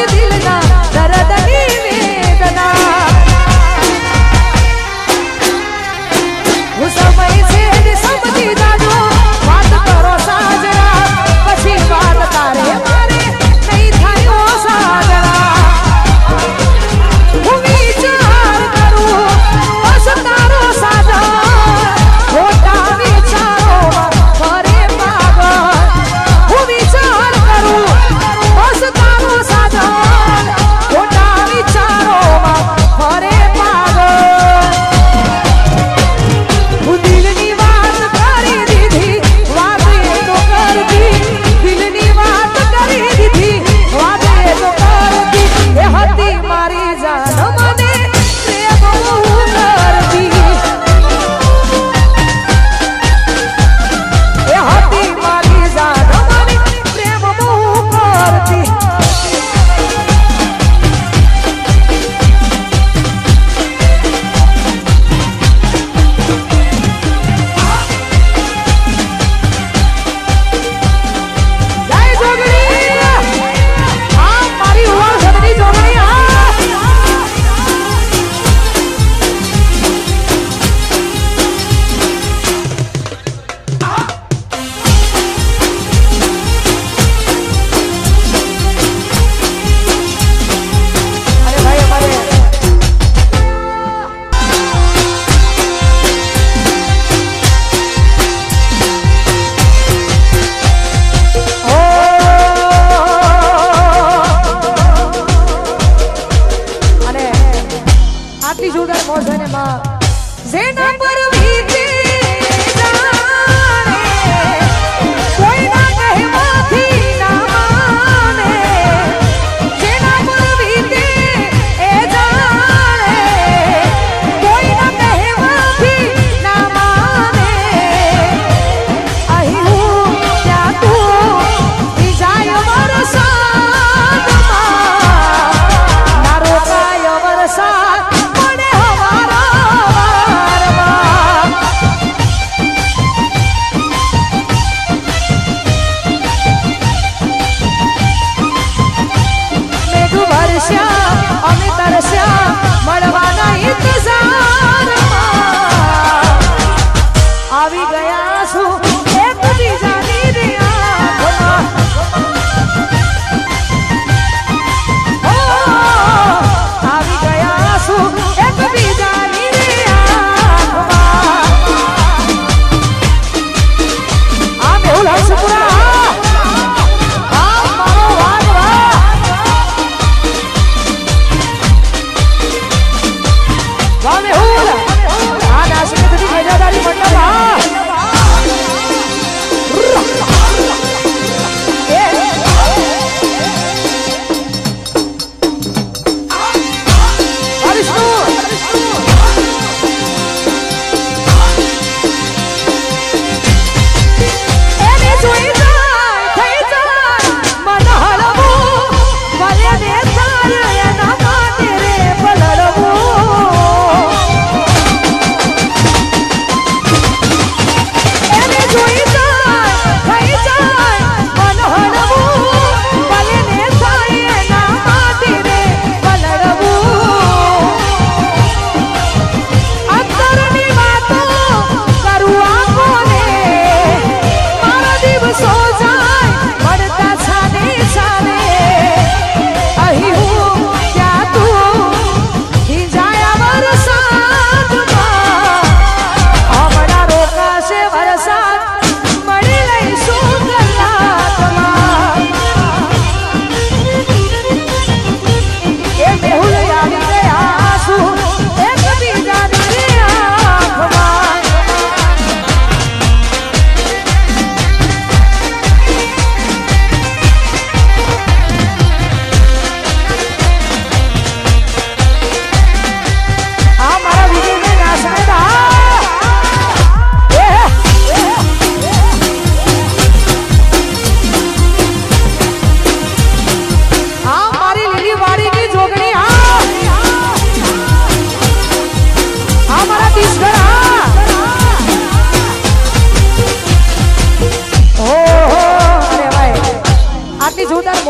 દિલના દર્દની વેદના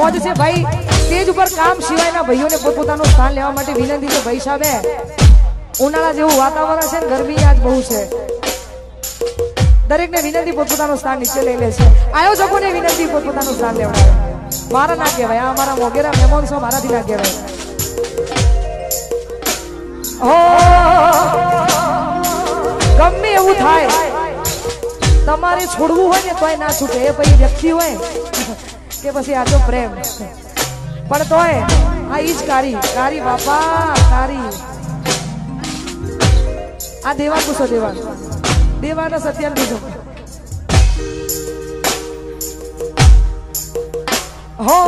મોજ છે ભાઈ સ્ટેજ ઉપર કામ સિવાયના ભાઈઓને પોતપોતાનું સ્થાન લેવા માટે વિનંતી છે ભાઈ સાહેબે ઉનાળા જેવું વાતાવરણ છે ને ગરમી આજ બહુ છે દરેકને વિનંતી પોતપોતાનું સ્થાન નીચે લઈ લે છે આયોજકોને વિનંતી પોતપોતાનું સ્થાન લેવડાવે મારા ના કહેવાય આ અમારા મોગેરા મહેમાન છો મારાથી ના કહેવાય ગમે એવું થાય તમારે છોડવું હોય ને તોય ના છૂટે એ પછી વ્યક્તિ હોય કે પછી આ તો પ્રેમ પણ તોય આ ઈ જ કારી બાપા કારી આ દેવા પૂછો દેવાના સત્યાન પૂછો હો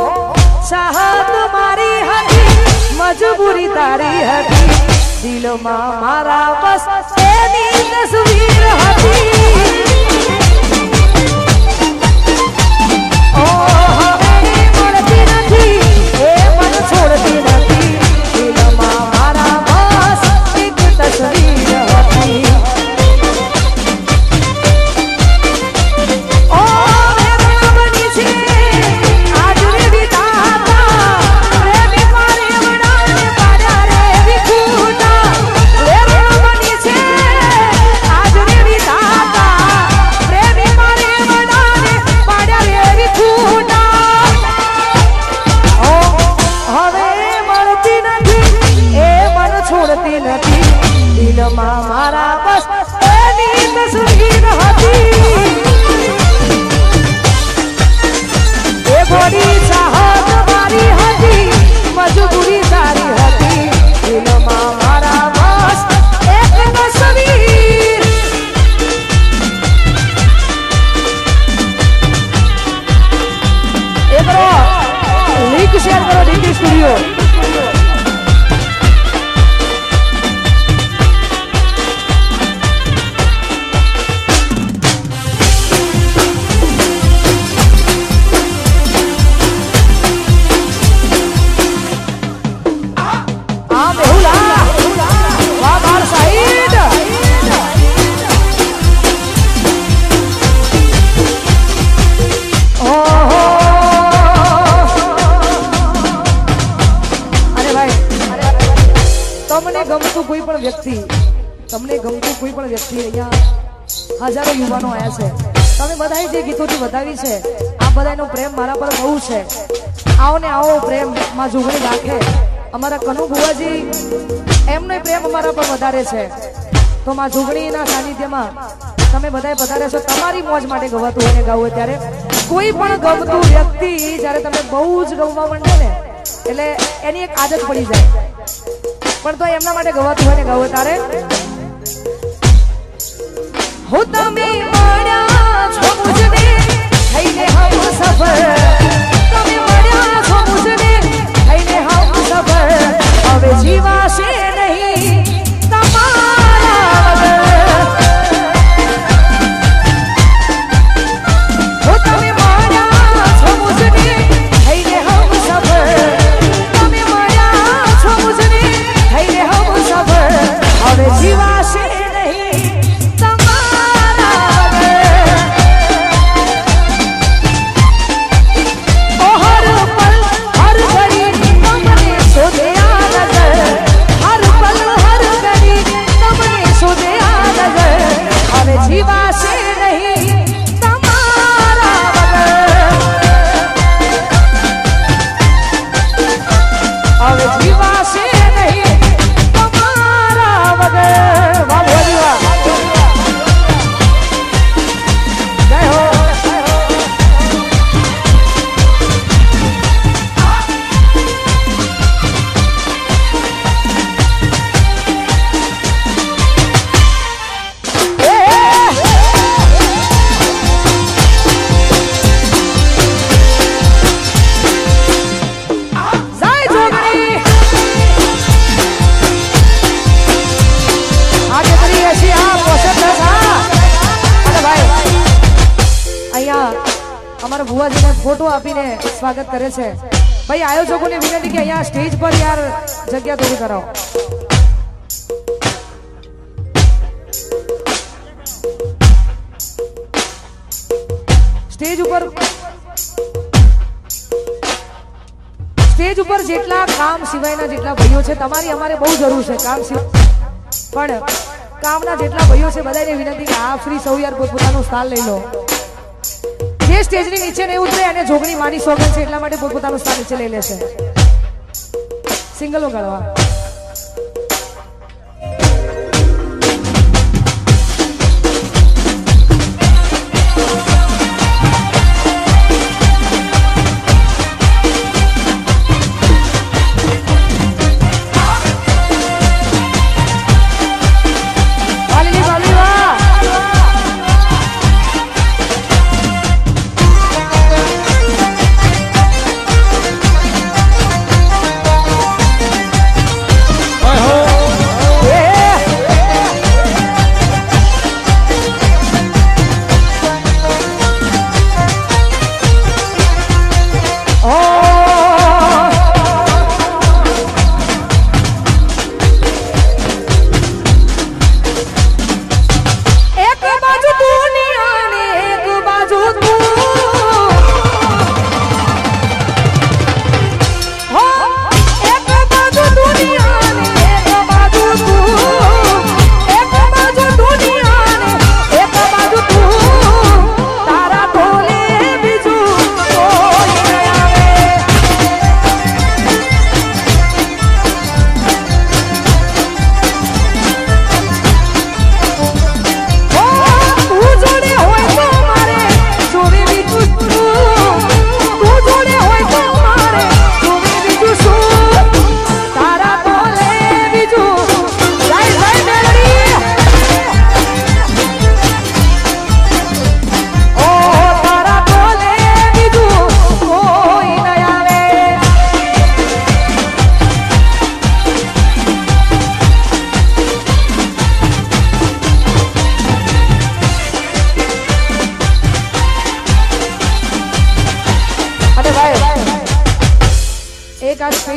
ચાહત મારી હતી મજબૂરી તારી હતી દિલમાં મારા બસ એની તસવીર હતી ઓ હવે મળતી નથી એ મન છોડતી નથી દિલમાં મારા બસ એક તસવીર હતી ઓ બની છે આજ રે વિધાતા પ્રેમી મારે વડાને પાડ્યા રે વિખૂટા બની છે આજ રે વિધાતા પ્રેમી મારે વડાને પાડ્યા રે વિખૂટા ઓ હવે મળતી નથી એ મન છોડતી નથી દિલમાં મારા બસ એની તસવીર હતી એ બોડી ચાહત મારી હતી મજબૂરી તારી હતી દિલમાં મારા બસ એક તસવીર એ કરો લિંક શેર કરો ડીકે સ્ટુડિયો તમને ગમતું કોઈ પણ વ્યક્તિ અહીંયા હજારો યુવાનો આવ્યા છે તમે બધાએ જે ગીતોથી વધાવી છે આ બધાનો પ્રેમ મારા પર બહુ છે આવો ને આવો પ્રેમ માં જોગણી રાખે અમારા કનુ બુવાજી એમનો પ્રેમ અમારા પર વધારે છે તો માં જોગણીના સાનિધ્યમાં તમે બધાએ વધારે છો તમારી મોજ માટે ગવાતું હોય ને ગાવું ત્યારે કોઈ પણ ગમતું વ્યક્તિ જ્યારે તમે બહુ જ ગમવા માંડે ને એટલે એની એક આદત પડી જાય પણ તો એમના માટે ગવાતું હોય ને ગાવું તારે हो तमे મળ્યા છો મુજને થઈને હમ સફર તમે મળ્યા છો મુજને થઈને હમ સફર હવે જીવાશે નહીં તમારા વગર હો તમે મળ્યા છો મુજને થઈને હમ સફર તમે મળ્યા છો મુજને થઈને હમ સફર હવે જીવાશે અમારા ભુવાજીને ફોટો આપીને સ્વાગત કરે છે ભાઈ આયોજકોને વિનંતી કે અહીંયા સ્ટેજ પર યાર જગ્યા થોડી કરાવો સ્ટેજ ઉપર સ્ટેજ ઉપર જેટલા કામ સિવાયના જેટલા ભાઈઓ છે તમારી અમારે બહુ જરૂર છે કામ સિવાય પણ કામના જેટલા ભાઈઓ છે બધાને વિનંતી કે આ ફ્રી સૌ યાર પોતપોતાનું સ્થાન લઈ લો જે સ્ટેજની નીચે નહીં ઉતરે અને જોગણી માની સોગન છે એટલા માટે પોતપોતાનું સ્થાન નીચે લઈ લેશે સિંગલો ગાળવા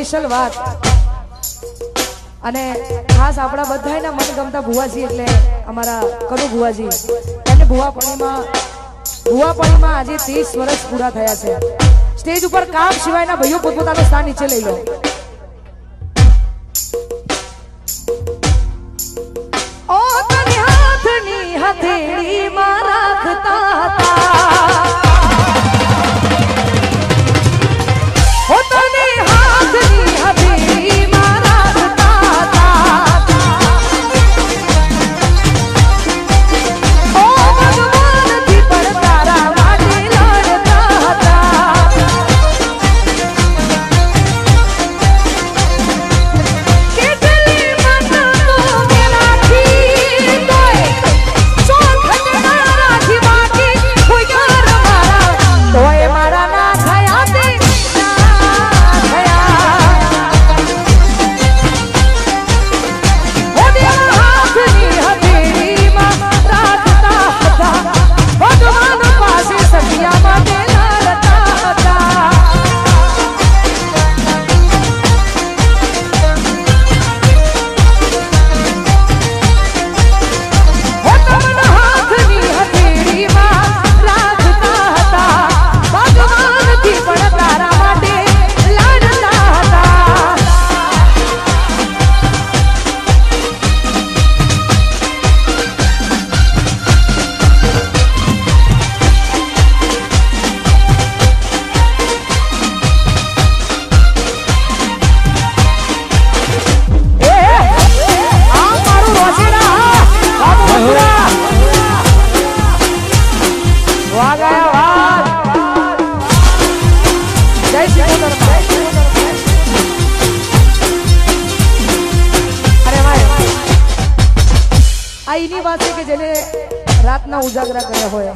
સ્પેશિયલ વાત અને ખાસ આપણા બધાના મનગમતા ભુવાજી એટલે અમારા કનુ ભુવાજી એમને ભુવાપણીમાં આજે 30 વર્ષ પૂરા થયા છે સ્ટેજ ઉપર કામ સિવાયના ભાઈઓ પોતપોતાનું સ્થાન નીચે લઈ લો ઓ તને હાથની હથેળીમાં રાખતા હતા ઉજાગરા કર્યા હોય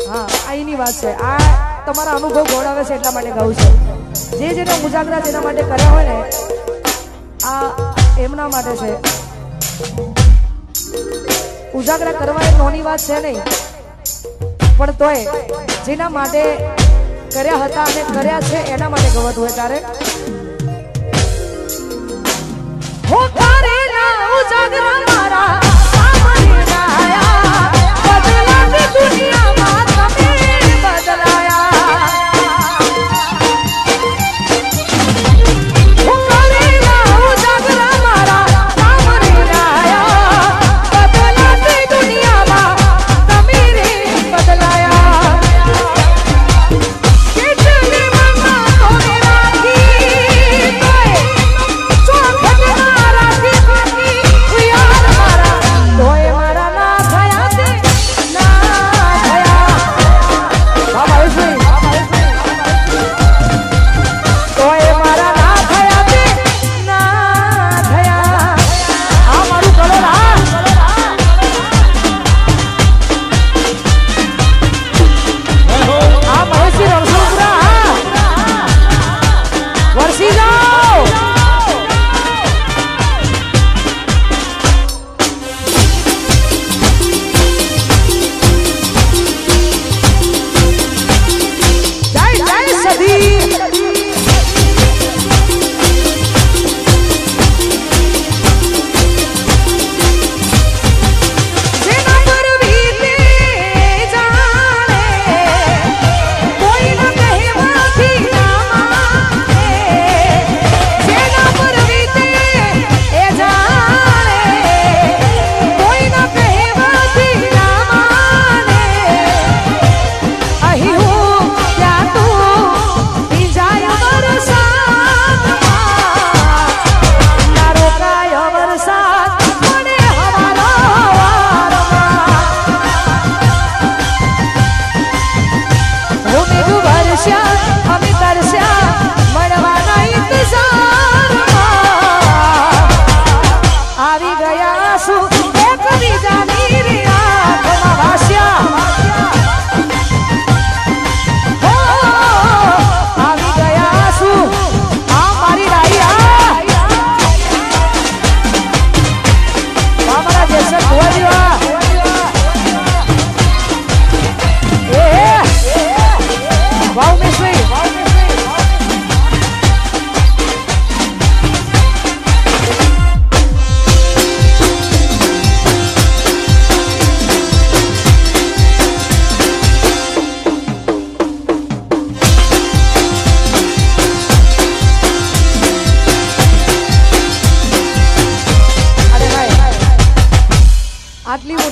હા આની વાત છે આ તમારા અનુભવ ગોળાવે છે એટલા માટે ગાઉં છે જેને ઉજાગરા તેના માટે કર્યા હોય ને આ એમના માટે છે ઉજાગરા કરવા એ નોની વાત છે નહીં પણ તોય જેના માટે કર્યા હતા અને કર્યા છે એના માટે ગવત હોય તારે હો કરેલા ઉજાગરા મારા દુનિયામાં તમે બદલાયા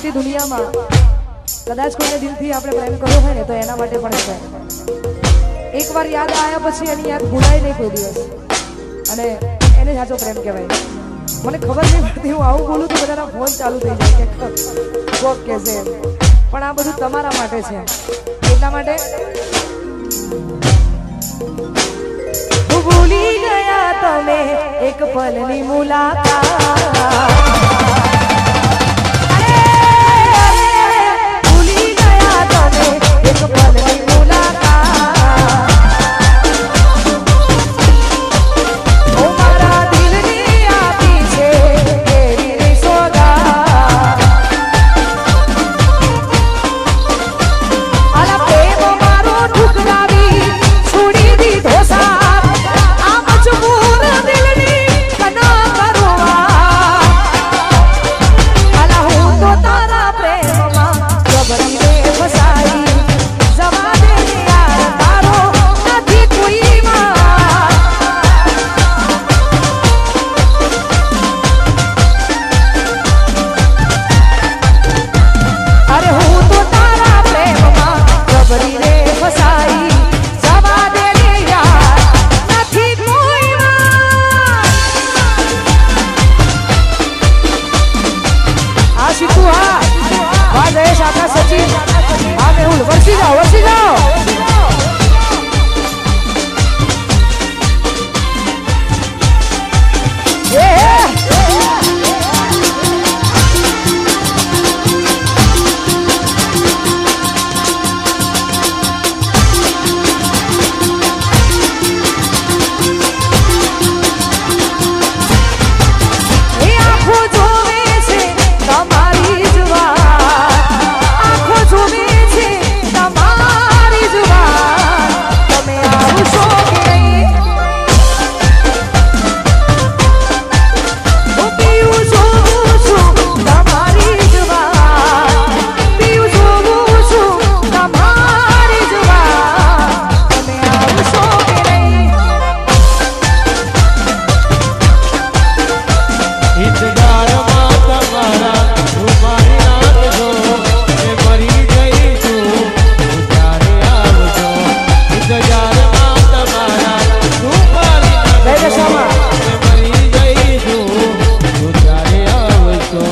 આખી દુનિયામાં કદાચ કોઈને દિલથી આપણે પ્રેમ કર્યો હોય ને તો એના માટે પણ છે. એકવાર યાદ આવ્યા પછી એની યાદ ભૂલાય નહીં કોઈ દિવસ, અને એને સાચો પ્રેમ કહેવાય. મને ખબર નહીં પડતી, હું આવું બોલું તો બધાના ફોન ચાલુ થઈ જાય કે કોક કહેશે, પણ આ બધું તમારા માટે છે. એટલા માટે ભૂલી ગયા તમે એક પલની મુલાકાત, ભૂલી ગયા તમે એક પલની મુલાકાત, ઓ મારા દિલની આપી છે એવી સોગાત. આલા પ્રેમ મારો ઠુકરાવી છોડી દીધો સાથ, આ મજબૂર દિલની કના કરવા. આલા હું તો તારા પ્રેમમાં જબરીને ફસાઈ, જવા દે યાર તારો નથી કોઈ માં. અરે હું તો તારા પ્રેમમાં જબરીને ફસાઈ, જવા દે યાર નથી કોઈ માં. આ સીધું હા વાહ જયેશ આખા સચિન હા મેહુલ વરસી જાઓ વરસી જાઓ. એ આંખો જોવે છે તમારી જ વાત, આંખો જોવે છે તમારી જ વાત, તમે આવશો કે નહીં? હું પીવું જોઉં છું તમારી જ વાત, પીવું જોઉં છું તમારી જ વાત, તમે આવશો કે નહીં? ઇંતજારમાં તમારા રૂપાની નાખજો, મેં મરી ગઈ છું તું ત્યારે આવજો. ઇંતજારમાં તમારા રૂપાની જય નાખજો, દશામાં. મેં મરી ગઈ છું તું ત્યારે આવજો.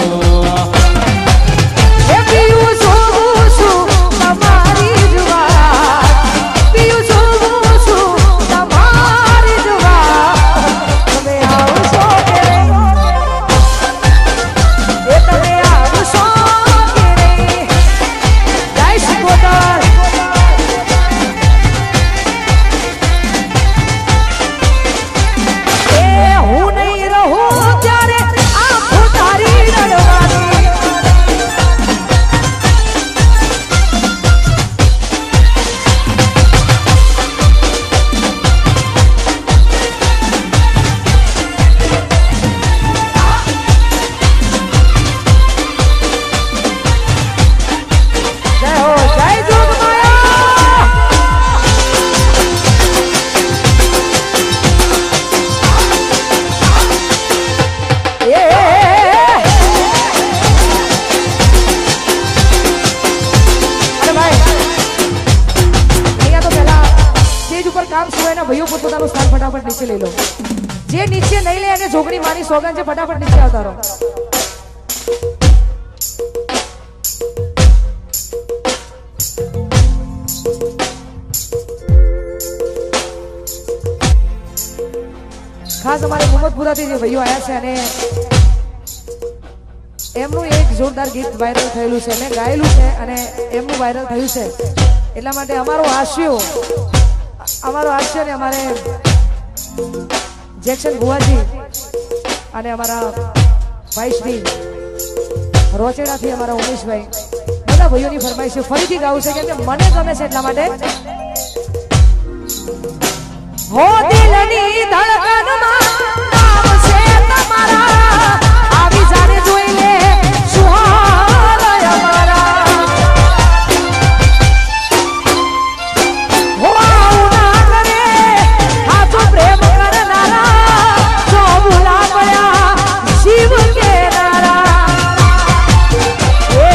એ પીવું જોઉં છું તમારી જ વાત, પીવું જોઉં છું તમારી જ વાત, તમે આવશો કે નહીં? એ તમે આવશો કે નહીં? જય શિકોતર. એ હું નહીં રહું ત્યારે આંખો તારી રડવાની, જય હો જય જોગમાયા. એ અરે ભાઈ અહીંયા તો પહેલા સ્ટેજ ઉપર કામ સિવાયના ભાઈઓ પોતપોતાનું સ્થાન ફટાફટ નીચે લઈ લો. જે નીચે નહીં લે અને જોગણી માની સોગન છે ફટાફટ નીચે આવતા રહો. ખાસ અમારે મોહમ્મદપુરાથી જે ભાઈઓ આવ્યા છે અને એમનું એક જોરદાર ગીત વાયરલ થયેલું છે, મેં ગાયેલું છે અને એમનું વાયરલ થયું છે. એટલા માટે અમારું હાસ્ય ને અમારે જેક્શન બુવાજી અને અમારા ભાઈશ્રી રોચેડાથી અમારા ઉમેશભાઈ બધા ભાઈઓની ફરમાઈશ છે. ફરીથી ગાવું છે કેમ કે મને ગમે છે એટલા માટે. હો દિલની ધડકનમાં નામ છે તમારા, આવી જાને જોઈ લે સુહાગ અમારા. હો આવું ના કરે હાચો પ્રેમ કરનારા, જો ભૂલા ગયા શિવ કેનારા. એ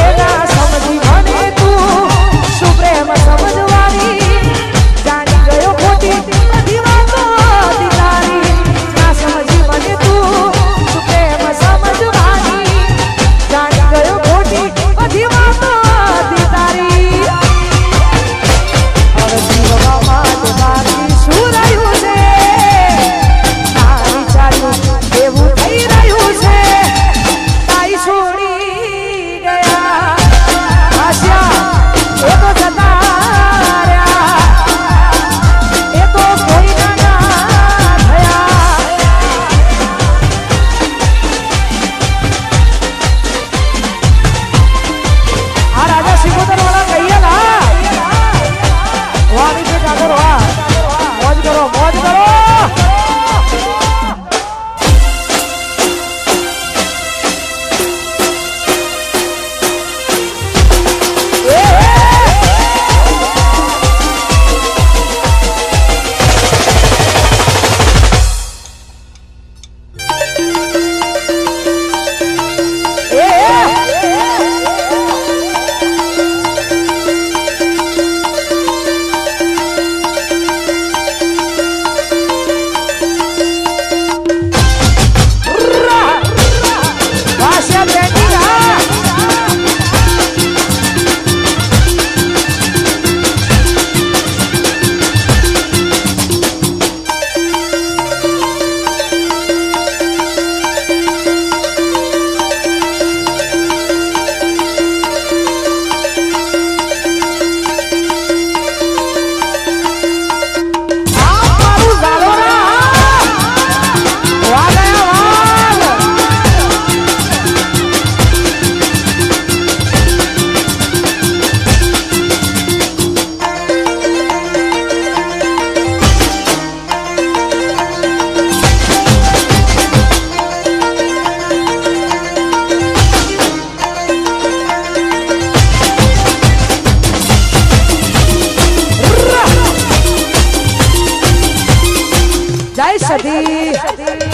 જય સતી